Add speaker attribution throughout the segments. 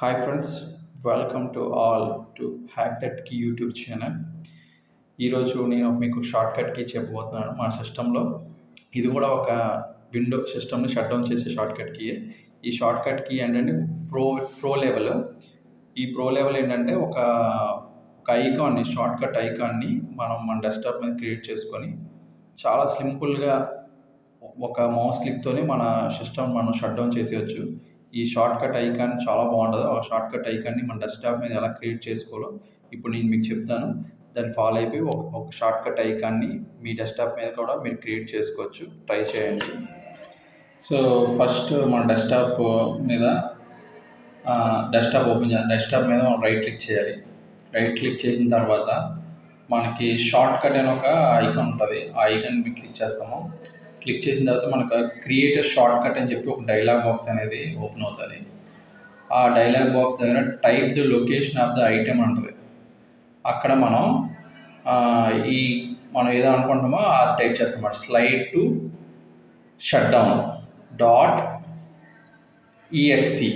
Speaker 1: Hi friends, welcome to all to hack that key YouTube channel. ఈరోజు నేను మీకు short cut key చెప్పబోతున్నాను మా సిస్టంలో. ఇది కూడా ఒక విండో సిస్టమ్ని షట్ డౌన్ చేసే షార్ట్ కట్ కీ. ఈ షార్ట్ కట్ కీ ఏంటంటే ప్రో లెవెల్. ఈ ప్రో లెవెల్ ఏంటంటే ఒక ఐకాన్ని, షార్ట్ కట్ ఐకాన్ని మనం మన డెస్క్టాప్ మీద క్రియేట్ చేసుకొని చాలా సింపుల్గా ఒక మౌస్ క్లిక్తోనే మన సిస్టమ్ మనం షట్ డౌన్ చేసేయచ్చు. ఈ షార్ట్ కట్ ఐకాన్ చాలా బాగుంటుంది. ఆ షార్ట్ కట్ ఐకాన్ని మన డెస్క్టాప్ మీద ఎలా క్రియేట్ చేసుకోవాలో ఇప్పుడు నేను మీకు చెప్తాను. దాన్ని ఫాలో అయిపోయి ఒక షార్ట్ కట్ ఐకాన్ని మీ డెస్క్టాప్ మీద కూడా మీరు క్రియేట్ చేసుకోవచ్చు. ట్రై చేయండి. సో ఫస్ట్ మన డెస్క్టాప్ మీద డెస్క్టాప్ ఓపెన్ చేయాలి. డెస్క్టాప్ మీద మనం రైట్ క్లిక్ చేయాలి. రైట్ క్లిక్ చేసిన తర్వాత మనకి షార్ట్ కట్ అని ఒక ఐకాన్ ఉంటుంది. ఆ ఐకాన్ మీకు క్లిక్ చేస్తాము. క్లిక్ చేసిన తర్వాత మనకు క్రియేటర్ షార్ట్ కట్ అని చెప్పి ఒక డైలాగ్ బాక్స్ అనేది ఓపెన్ అవుతుంది. ఆ డైలాగ్ బాక్స్ దగ్గర type the location of the item ఉంటుంది. అక్కడ మనం మనం ఏదో అనుకుంటామో అది టైప్ చేస్తాం. Slide to shut down dot exe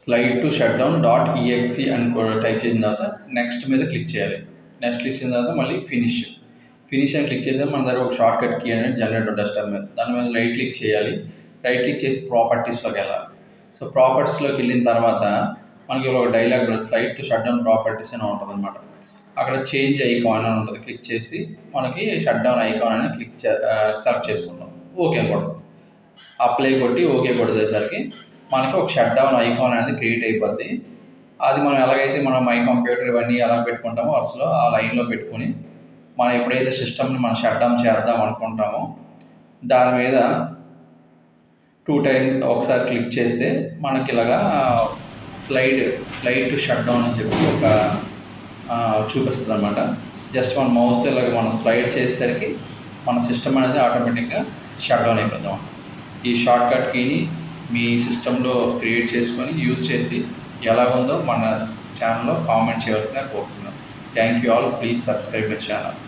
Speaker 1: slide to shut down dot exe అని టైప్ చేసిన తర్వాత నెక్స్ట్ మీద క్లిక్ చేయాలి. నెక్స్ట్ క్లిక్ చేసిన తర్వాత మళ్ళీ ఫినిష్ అని క్లిక్ చేస్తే మన దగ్గర ఒక షార్ట్ కట్ కీ అనేది జనరేట్ డెస్క్టాప్ మీద. దాని మీద రైట్ క్లిక్ చేయాలి. రైట్ క్లిక్ చేసి ప్రాపర్టీస్లోకి వెళ్ళాలి. సో ప్రాపర్టీస్లోకి వెళ్ళిన తర్వాత మనకి ఒక dialogue slide to shut down properties అని ఉంటుంది అనమాట. అక్కడ చేంజ్ ఐకాన్ అని ఉంటుంది. క్లిక్ చేసి మనకి షట్ డౌన్ ఐకాన్ అని సెలెక్ట్ చేసుకుంటాం. ఓకే అని కొడతాం. అప్లై కొట్టి ఓకే కొట్టేసరికి మనకి ఒక షట్ డౌన్ ఐకాన్ అనేది క్రియేట్ అయిపోద్ది. అది మనం ఎలాగైతే మనం మై కంప్యూటర్ ఇవన్నీ ఎలా పెట్టుకుంటామో వరుసలో ఆ లైన్లో పెట్టుకొని మనం ఎప్పుడైతే సిస్టమ్ని మనం షట్ డౌన్ చేద్దాం అనుకుంటామో దాని మీద 2 టైమ్స్ ఒకసారి క్లిక్ చేస్తే మనకి ఇలాగా స్లైడ్ టు షట్ డౌన్ అని చెప్పి ఒక చూపిస్తుంది అనమాట. జస్ట్ మన మౌస్తో ఇలాగ మనం స్లైడ్ చేసేసరికి మన సిస్టమ్ అనేది ఆటోమేటిక్గా షట్ డౌన్ అయిపోతాం. ఈ షార్ట్ కట్ కీని మీ సిస్టంలో క్రియేట్ చేసుకొని యూజ్ చేసి ఎలా ఉందో మన ఛానల్లో కామెంట్ చేయాల్సిందిగా కోరుతున్నాను. Thank you all. Please subscribe my channel.